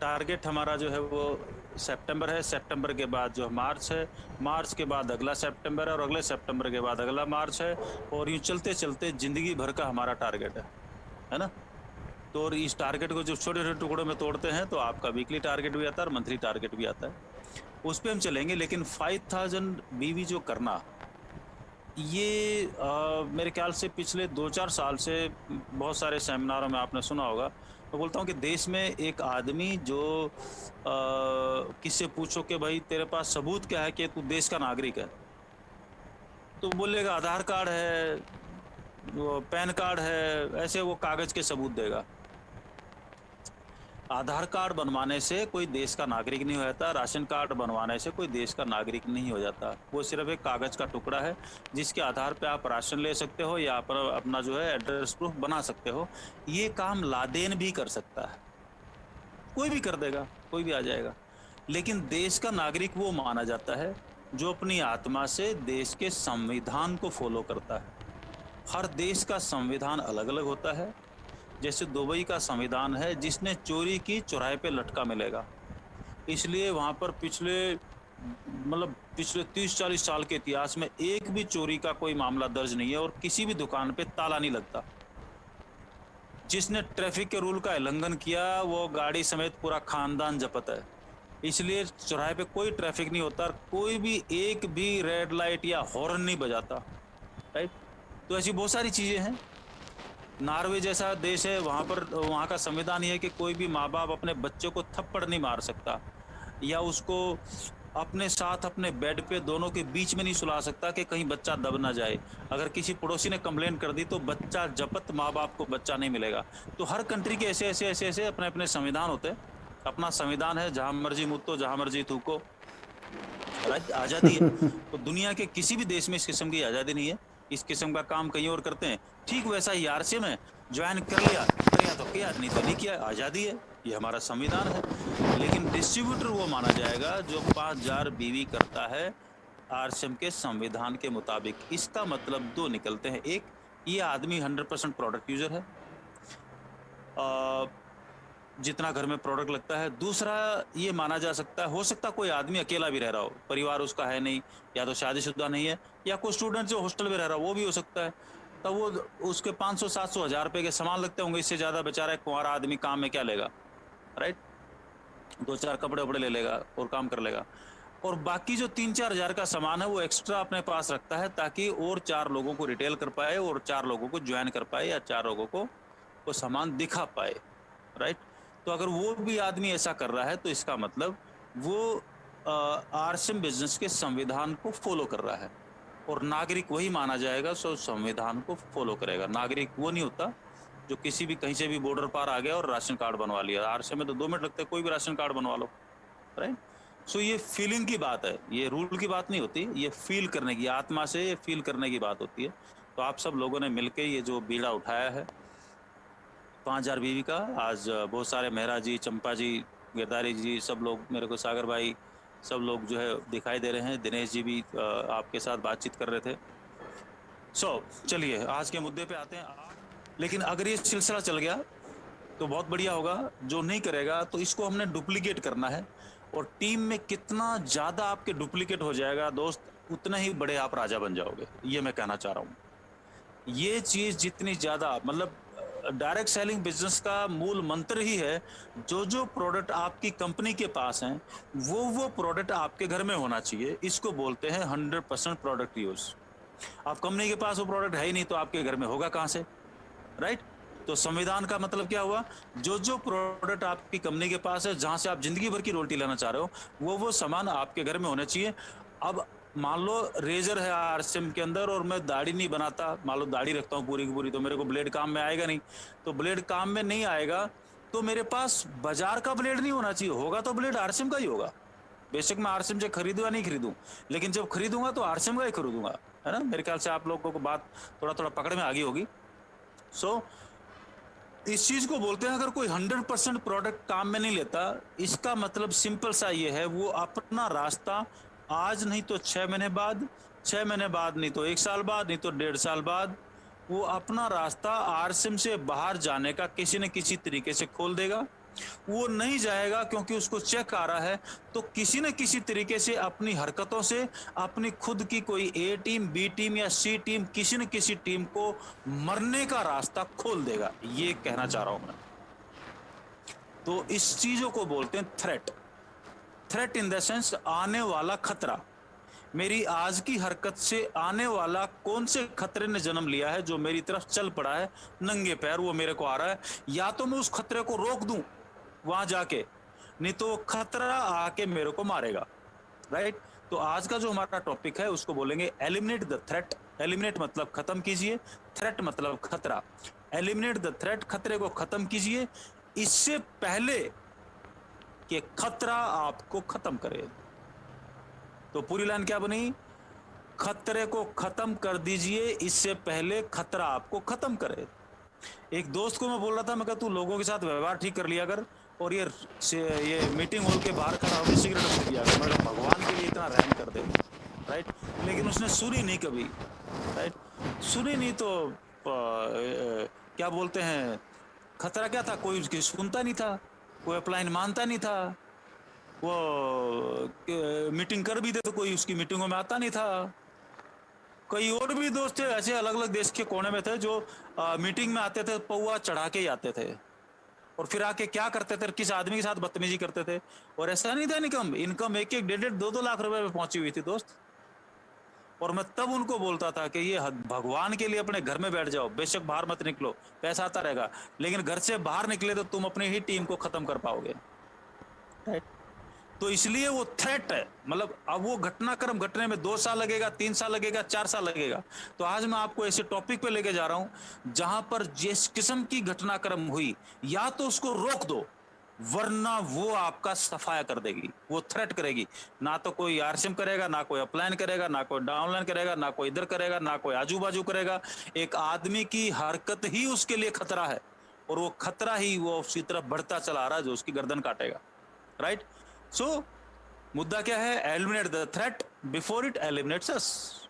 Target हमारा जो है वो सितंबर है, सितंबर के बाद जो मार्च है, मार्च के बाद अगला सितंबर है और अगले सितंबर के बाद अगला मार्च है, और यूँ चलते-चलते ज़िंदगी भर का हमारा टारगेट है ना? तो और इस टारगेट को जब छोटे-छोटे टुकड़ों में तोड़ते हैं तो आपका वीकली टारगेट भी आता है और मंथली टारगेट भी आता है। उस पे हम चलेंगे, लेकिन 5000 बीवी जो करना, ये मेरे ख्याल से पिछले 2-4 साल से बहुत सारे सेमिनारों में आपने सुना होगा। मैं बोलता हूँ कि देश में एक आदमी जो किससे पूछो कि भाई तेरे पास सबूत क्या है कि तू देश का नागरिक है? तो बोलेगा आधार कार्ड है, वो पैन कार्ड है, ऐसे वो कागज़ के सबूत देगा। आधार कार्ड बनवाने से कोई देश का नागरिक नहीं हो जाता, राशन कार्ड बनवाने से कोई देश का नागरिक नहीं हो जाता। वो सिर्फ़ एक कागज़ का टुकड़ा है, जिसके आधार पे आप राशन ले सकते हो या अपना जो है एड्रेस प्रूफ़ बना सकते हो। ये काम लादेन भी कर सकता है, कोई भी कर देगा, कोई भी आ जाएगा। लेकिन देश का नागरिक वो माना जाता है, जो अपनी आत्मा से देश के संविधान को फ़ॉलो करता है। हर देश का संविधान अलग-अलग होता है। जैसे दुबई का संविधान है, जिसने चोरी की चौराहे पे लटका मिलेगा। इसलिए वहाँ पर पिछले 30-40 साल के इतिहास में एक भी चोरी का कोई मामला दर्ज नहीं है और किसी भी दुकान पे ताला नहीं लगता। जिसने ट्रैफिक के रूल का उल्लंघन किया, वो गाड़ी समेत पूरा खानदान जब्त है। इसलिए चौराहे पे कोई ट्रैफिक नहीं होता और कोई भी एक भी रेड लाइट या हॉर्न नहीं बजाता, राइट? तो ऐसी बहुत सारी चीज़ें हैं। नॉर्वे जैसा देश है, वहाँ का संविधान ये है कि कोई भी माँ-बाप अपने बच्चे को थप्पड़ नहीं मार सकता या उसको अपने साथ अपने बेड पे दोनों के बीच में नहीं सुला सकता कि कहीं बच्चा दब ना जाए। अगर किसी पड़ोसी ने कंप्लेंट कर दी तो बच्चा जपत माँ-बाप को बच्चा नहीं मिलेगा। तो हर कंट्री के ऐसे अपने-अपने संविधान होते हैं। अपना संविधान है, जहाँ मर्जी मुतो, जहाँ मर्जी थूको, राइट? आज़ादी है। तो दुनिया के किसी भी देश में इस किस्म की आज़ादी नहीं है। इस किस्म का काम कहीं और करते हैं। ठीक वैसा ही आरसीए में जॉइन कर लिया, किया तो किया, नहीं तो नहीं किया, आज़ादी है, ये हमारा संविधान है। लेकिन डिस्ट्रीब्यूटर वो माना जाएगा जो 5000 बीवी करता है आरसीएम के संविधान के मुताबिक। इसका मतलब 2 निकलते हैं। एक, ये आदमी 100% प्रोडक्ट यूज़र है। जितना घर में प्रोडक्ट लगता है। दूसरा, ये माना जा सकता है, हो सकता है कोई आदमी अकेला भी रह रहा हो, परिवार उसका है नहीं, या तो शादीशुदा नहीं है, या कोई स्टूडेंट जो हॉस्टल में रह रहा हो, वो भी हो सकता है। तो वो उसके 500, 700, 1000 रुपए के सामान लगते होंगे, इससे ज़्यादा बेचारा एक कुंवारा आदमी काम में क्या लेगा, राइट? 2-4 कपड़े-वपड़े ले लेगा और काम कर लेगा। और बाकी जो 3-4 हज़ार का सामान है, वो एक्स्ट्रा अपने पास रखता है ताकि और 4 लोगों को रिटेल कर पाए और 4 लोगों को जॉइन कर पाए या 4 लोगों को वो सामान दिखा पाए, राइट? तो अगर वो भी आदमी ऐसा कर रहा है तो इसका मतलब वो आरसीएम बिजनेस के संविधान को फॉलो कर रहा है और नागरिक वही माना जाएगा, सो संविधान को फॉलो करेगा। नागरिक वो नहीं होता जो किसी भी कहीं से भी बॉर्डर पार आ गया और राशन कार्ड बनवा लिया। आरसीएम में तो 2 मिनट लगते हैं, कोई भी राशन कार्ड बनवा लो, राइट? सो ये फीलिंग की बात है, ये रूल की बात नहीं होती, ये फील करने की, आत्मा से ये फील करने की बात होती है। तो आप सब लोगों ने मिलके ये जो बीड़ा उठाया है 5000 बीवी का, आज बहुत सारे मेहरा जी, चंपा जी, गिरधारी जी, सब लोग मेरे को, सागर भाई, सब लोग जो है दिखाई दे रहे हैं। दिनेश जी भी आपके साथ बातचीत कर रहे थे। चलिए आज के मुद्दे पे आते हैं। लेकिन अगर ये सिलसिला चल गया तो बहुत बढ़िया होगा। जो नहीं करेगा तो इसको हमने डुप्लीकेट करना है, और टीम में कितना ज़्यादा आपके डुप्लीकेट हो जाएगा दोस्त, उतने ही बड़े आप राजा बन जाओगे। ये मैं कहना चाह रहा हूँ। ये चीज़ जितनी ज़्यादा, मतलब डायरेक्ट सेलिंग बिजनेस का मूल मंत्र ही है, जो प्रोडक्ट आपकी कंपनी के पास हैं, वो प्रोडक्ट आपके घर में होना चाहिए। इसको बोलते हैं 100% प्रोडक्ट यूज़। आप कंपनी के पास वो प्रोडक्ट है ही नहीं तो आपके घर में होगा कहाँ से, राइट? तो संविधान का मतलब क्या हुआ? जो प्रोडक्ट आपकी कंपनी के पास है, जहां से आप जिंदगी भर की रोटी लेना चाह रहे हो, वो सामान आपके घर में होना चाहिए। अब मान लो रेजर है आरसीएम के अंदर और मैं दाढ़ी नहीं बनाता, मान लो दाढ़ी रखता हूँ पूरी की पूरी, तो मेरे को ब्लेड काम में आएगा नहीं। तो ब्लेड काम में नहीं आएगा तो मेरे पास बाजार का ब्लेड नहीं होना चाहिए, होगा तो ब्लेड आरसीएम का ही होगा। बेशक मैं आरसीएम से खरीदूं या नहीं खरीदूं, लेकिन जब खरीदूंगा तो आरसीएम का ही खरीदूंगा, है ना? मेरे ख्याल से आप लोगों को बात थोड़ा पकड़ में आ गई होगी। इस चीज को बोलते हैं, अगर कोई 100% प्रोडक्ट काम में नहीं लेता, इसका मतलब सिंपल सा ये है, वो अपना रास्ता आज नहीं तो 6 महीने बाद, 6 महीने बाद नहीं तो 1 साल बाद, नहीं तो 1.5 साल बाद, वो अपना रास्ता आरसीएम से बाहर जाने का किसी न किसी तरीके से खोल देगा। वो नहीं जाएगा क्योंकि उसको चेक आ रहा है। तो किसी न किसी तरीके से अपनी हरकतों से अपनी खुद की कोई ए टीम, बी टीम या सी टीम, किसी न किसी टीम को मरने का रास्ता खोल देगा, ये कहना चाह रहा हूं मैं। तो इस चीजों को बोलते हैं threat. Threat in the sense आने वाला खतरा। मेरी आज की हरकत से आने वाला कौन से खतरे ने जन्म लिया है जो मेरी तरफ चल पड़ा है नंगे पैर, वो मेरे को आ रहा है। या तो मैं उस खतरे को रोक दूं वहां जाके, नहीं तो वो खतरा आके मेरे को मारेगा, राइट। तो आज का जो हमारा टॉपिक है उसको बोलेंगे एलिमिनेट द थ्रेट। एलिमिनेट मतलब खत्म कीजिए, थ्रेट मतलब खतरा। एलिमिनेट द थ्रेट, खतरे को खत्म कीजिए इससे पहले कि खतरा आपको खत्म करे। तो पूरी लाइन क्या बनी? खतरे को खत्म कर दीजिए इससे पहले खतरा आपको खत्म करे। एक दोस्त को मैं बोल रहा था, मैं कहा तू लोगों के साथ व्यवहार ठीक कर लिया कर और ये मीटिंग हॉल के बाहर खड़ा होकर सिगरेट मत पिया कर। मैं कहा भगवान के लिए इतना रहम कर दे, राइट। लेकिन उसने सुनी नहीं कभी, राइट, सुनी नहीं। तो क्या बोलते हैं, खतरा क्या था? कोई उसकी सुनता नहीं था, कोई अपलाइन मानता नहीं था, वो मीटिंग कर भी दे तो कोई उसकी मीटिंगों में आता नहीं था। कई और भी दोस्त थे ऐसे अलग अलग देश के कोने में थे जो मीटिंग में आते थे, पौवा चढ़ा के ही आते थे और फिर आके क्या करते थे, किस आदमी के साथ बदतमीजी करते थे। और ऐसा नहीं था इनकम 1-1, 1.5, 2-2 लाख रुपए में पहुंची हुई थी दोस्त। और मैं तब उनको बोलता था कि ये भगवान के लिए अपने घर में बैठ जाओ, बेशक बाहर मत निकलो, पैसा आता रहेगा, लेकिन घर से बाहर निकले तो तुम अपनी ही टीम को खत्म कर पाओगे, राइट। तो इसलिए वो थ्रेट है, मतलब अब वो घटनाक्रम घटने में 2 साल लगेगा, 3 साल लगेगा, 4 साल लगेगा। तो आज मैं आपको ऐसे टॉपिक पे लेके जा रहा हूं जहां पर जिस किस्म की घटनाक्रम हुई, या तो उसको रोक दो वरना वो आपका सफाया कर देगी, वो थ्रेट करेगी। ना तो कोई आरसीएम करेगा, ना कोई अपलाइन करेगा, ना कोई डाउनलाइन करेगा, ना कोई इधर करेगा, ना कोई आजू बाजू करेगा। एक आदमी की हरकत ही उसके लिए खतरा है और वो खतरा ही वो उसकी तरफ बढ़ता चला रहा है जो उसकी गर्दन काटेगा, राइट। सो मुद्दा क्या है? Eliminate the threat before it eliminates us.